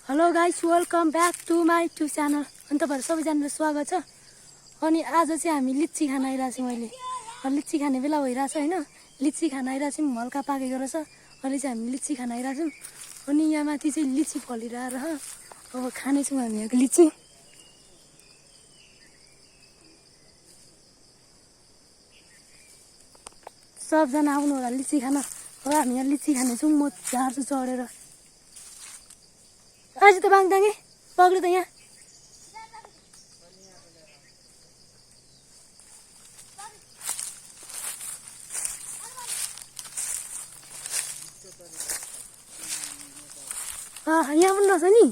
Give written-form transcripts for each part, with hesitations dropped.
Hello guys, welcome back to my YouTube channel. अनि तपाईँहरू सबैजनालाई स्वागत छ। अनि आज चाहिँ हामी लिची खान आइरहेको छौँ। अहिले लिची खाने बेला भइरहेछ होइन। लिची खान आइरहेको छौँ, हल्का पाकेको रहेछ। अहिले चाहिँ हामी लिची खान आइरहेको छौँ। अनि यहाँ माथि चाहिँ लिची फलिरहेर अब खानेछौँ हामी यहाँको लिची। सबजना आउनु होला लिची खान। अब हामी यहाँ लिची खानेछौँ। म झार्छु चढेर। आज त बाङदाङे पक्रियो त यहाँ। यहाँ पनि रहेछ नि।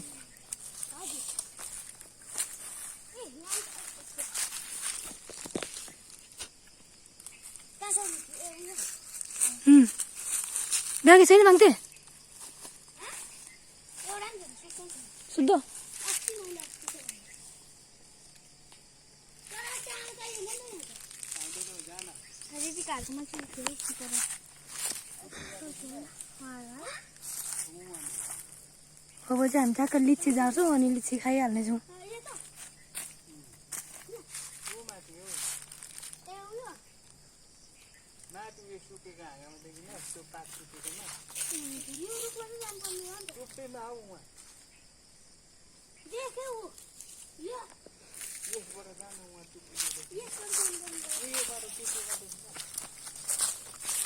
ब्यागे छैन माग्थे शुद्ध अब चाहिँ हामी ठ्याक्क लिची झार्छौँ अनि लिची खाइहाल्नेछौँ।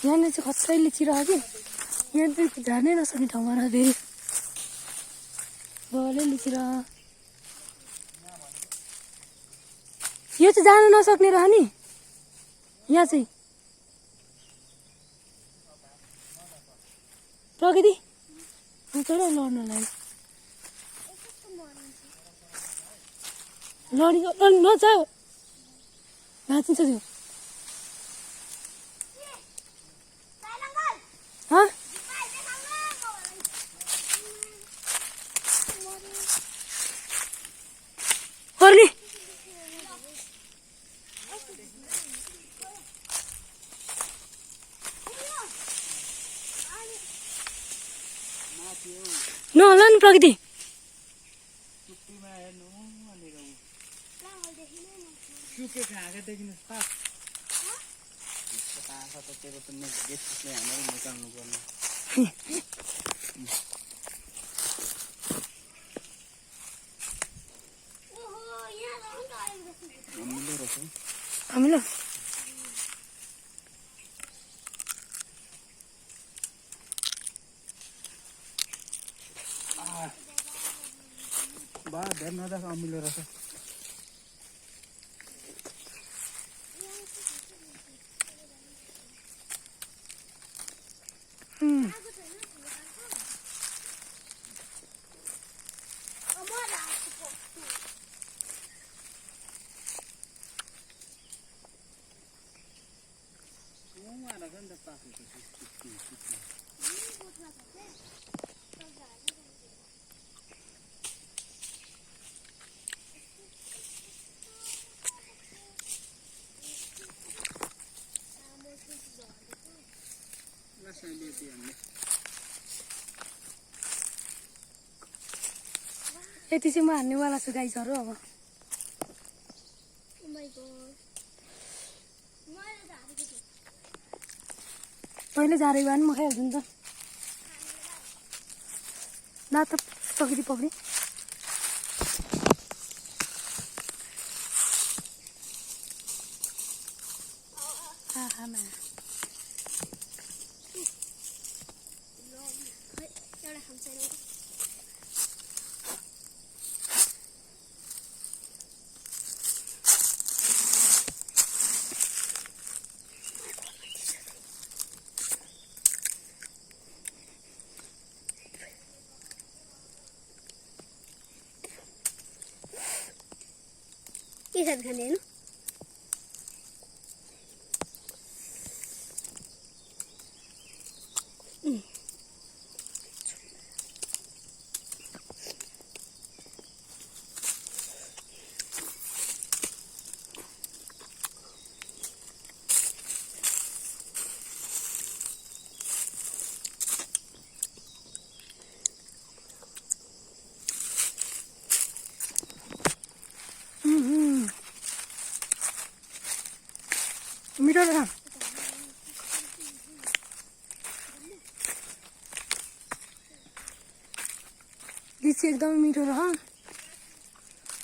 यहाँनिर चाहिँ खत्रै लिची रह्यो कि यहाँ चाहिँ झार्नै नसक्ने ठाउँमा रह्यो। फेरि बले लिची रह यो चाहिँ जानु नसक्ने रह्यो नि। यहाँ चाहिँ प्रकृति चढ लड्नलाई लडी नजा भाँचिन्छ त्यो। गर्ली नहोला नि प्रकृति। हामीलो बा धेर नजास अमिलो रहेछ। यति चाहिँ म हान्नेवाला छु गाइसहरू। अब पहिले झारेको भए पनि म खाइहाल्छु नि त। ला त प्रकृति पक्रि। के खाने होइन मिठो रहेछ लिची एकदमै मिठो रह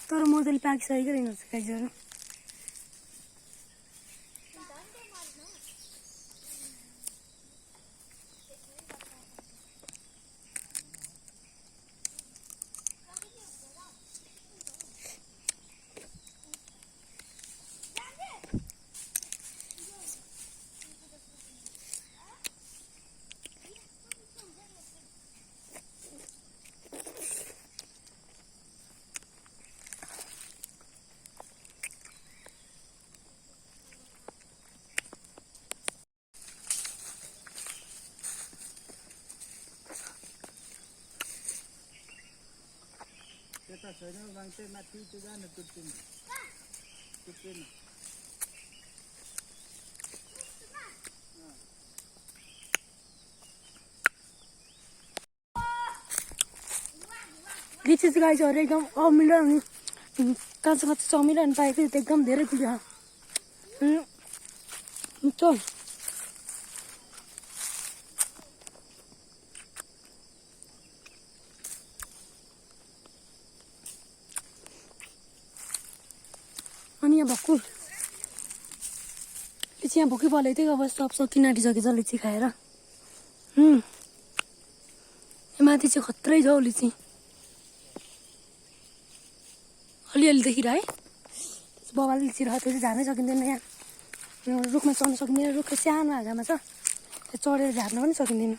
तर मजाले पाकिसकेको रहेछ गाइजहरू त्यता छैन मान्छे माथि त्यो जान तुर्पिन लिची चाहिँ गाइजहरू एकदम अमिलो अनि काँचो काँचो चमिलो अनि पाएको त्यो एकदम धेरै खुल्यो मिठो अनि यहाँ भक्कु लिची यहाँ भोकै पलेको थियो अब सब सकिन आँटिसकेछ लिची खाएर माथि चाहिँ खत्रै छ हौ लिची अलिअलि देखिरह है बबाले लिची रह त्यो चाहिँ झार्नै सकिँदैन यहाँ रुखमा चढ्न सकिँदैन रुख सानो हाँगामा छ त्यो चढेर झार्न पनि सकिँदैन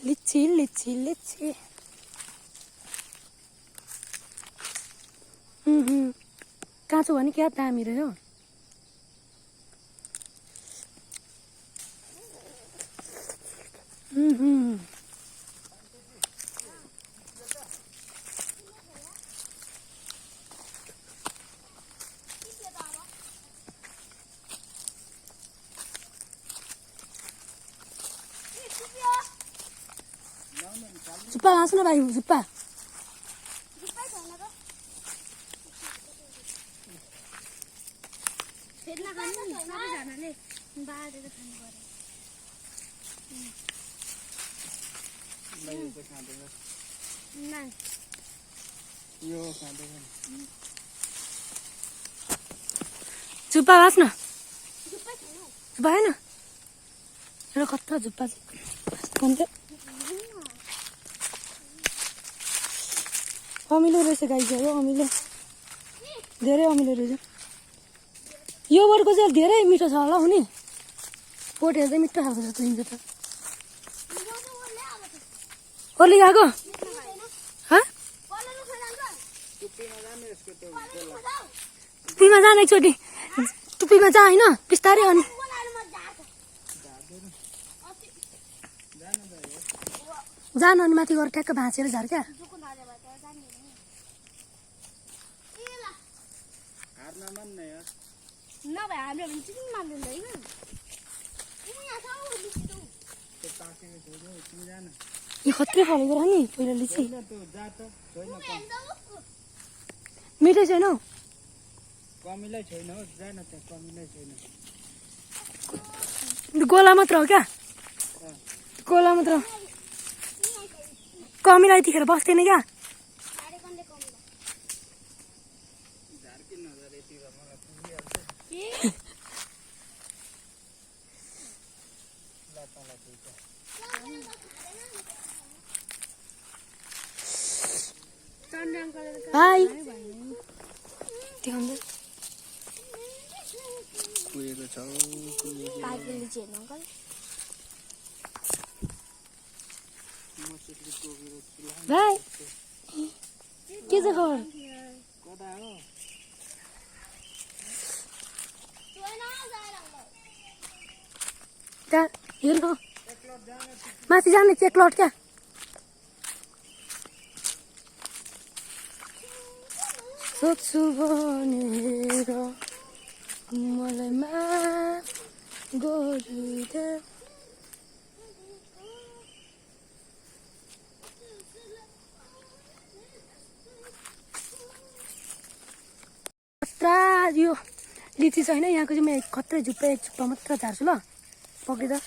लिची लिची लिची काँचो भने क्या दामी रहेछ जुप्पा लान्छ न भाइ जुप्पा जुप्पा लान्छ न जुप्पा होइन एउटा खतरा जुप्पा चाहिँ अमिलो रहेछ गाईहरू अमिलो धेरै अमिलो रहेछ यो बोटको चाहिँ धेरै मिठो छ होला हुने बोट हेर्दै मिठो खालको छ तुइन्छ त ओर्ली गएको टुप्पीमा जान एकचोटि टुप्पीमा जा होइन बिस्तारै अनि जान अनि माथि गएर ठ्याक्क भाँचेर झार क्या यो खत्रै फलेको रह नि पहिला लिची मिठै छैन हौ कमिलै छैन हो जान त्यहाँ कमिलै छैन गोला मात्र हो क्या गोला मात्र कमिला यतिखेर बस्दैन क्या भाइ पुगेको छ भाइ के छ खबर कता हो त्यहाँ हेर्नु माथि जाने चेकलट क्या सोध्छु भनेर मलाई माफ गरिदे लिची छैन यहाँको चाहिँ म खत्रै झुप्पा एक झुप्पा मात्र झार्छु ल पक्रिँदा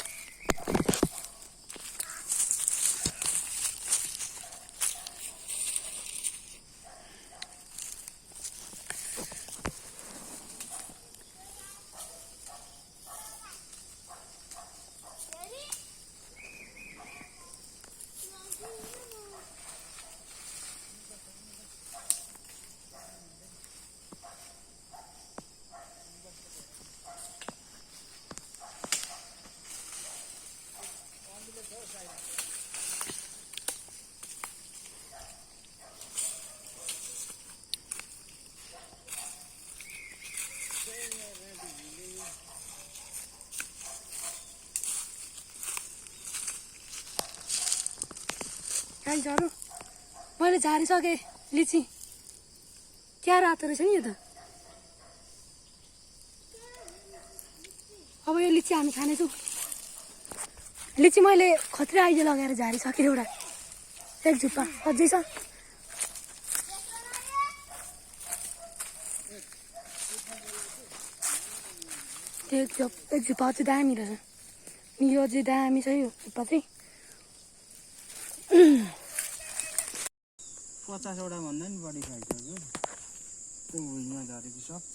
गाईहरू मैले झारिसकेँ लिची क्या रातो रहेछ नि यो त अब यो लिची हामी खानेछौँ लिची मैले खत्रै आइजे लगाएर झारिसकेँ एउटा एक झुप्पा अझै छ एक झुप्पा अझै दामी रहेछ यो अझै दामी छ यो झुप्पा चाहिँ 50वटा भन्दा नि बढी खाइसक्यो त्यो भुइँमा झरेको सबै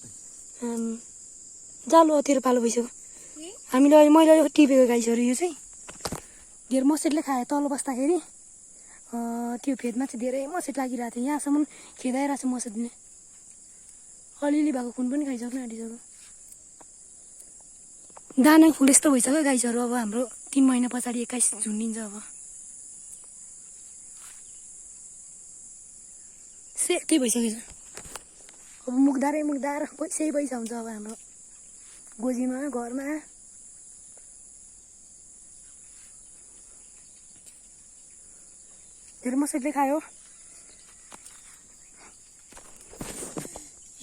जालु अतिर पालो भइसक्यो हामीले अहिले मैले अहिले टिपेको गाईहरू यो चाहिँ धेर मसेटले खायो तल बस्दाखेरि त्यो फेदमा चाहिँ धेरै मसेट लागिरहेको थियो यहाँसम्म खेदाइरहेको छ मसेटले अलिअलि भएको खुन पनि खाइसक्नु आँटिसक्यो दाना फुल यस्तो भइसक्यो गाईहरू अब हाम्रो 3 महिना पछाडि 21 झुन्डिन्छ अब सेकै भइसकेछ अब मुखदार पैसै पैसा हुन्छ अब हाम्रो गोजीमा घरमा धेरै मसेटले खायो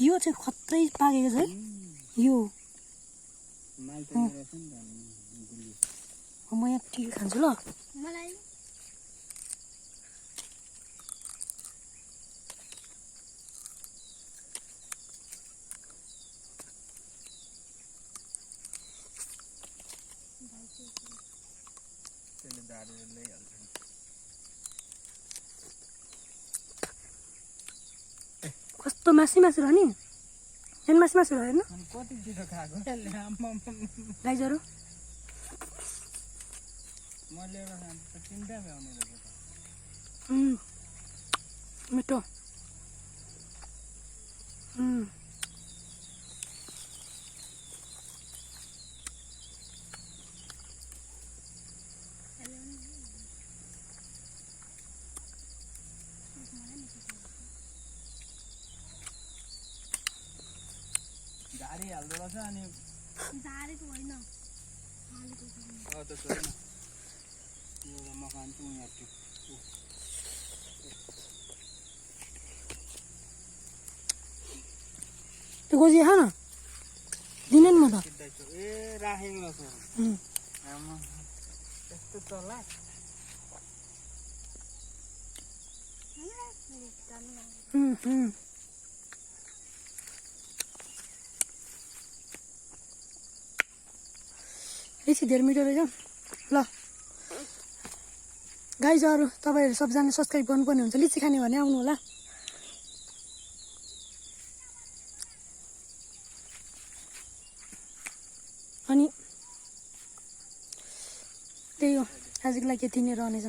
यो चाहिँ खत्रै पाकेको छ है यो म यहाँ टिभी खान्छु ल मलाई कस्तो मासु रह्यो नि झन् मासु रह्यो हेर्नु कति छिटो खाएको गाईहरू मैले एउटा खानु त 3टा भ्याउने रहेछ मिठो झारी हाल्दो रहेछ अनि झारेको होइन त छैन यो म खान्छु यहाँ त्यो गोजी खा न दिने नि म त ए राखेको रहेछ यस्तो चला लिची धेरै मिठो रहेछ ल गाइजहरू तपाईँहरू सबजना सब्सक्राइब गर्नुपर्ने हुन्छ लिची खाने भने आउनु होला अनि त्यही हो आजको लागि यति नै रहनेछ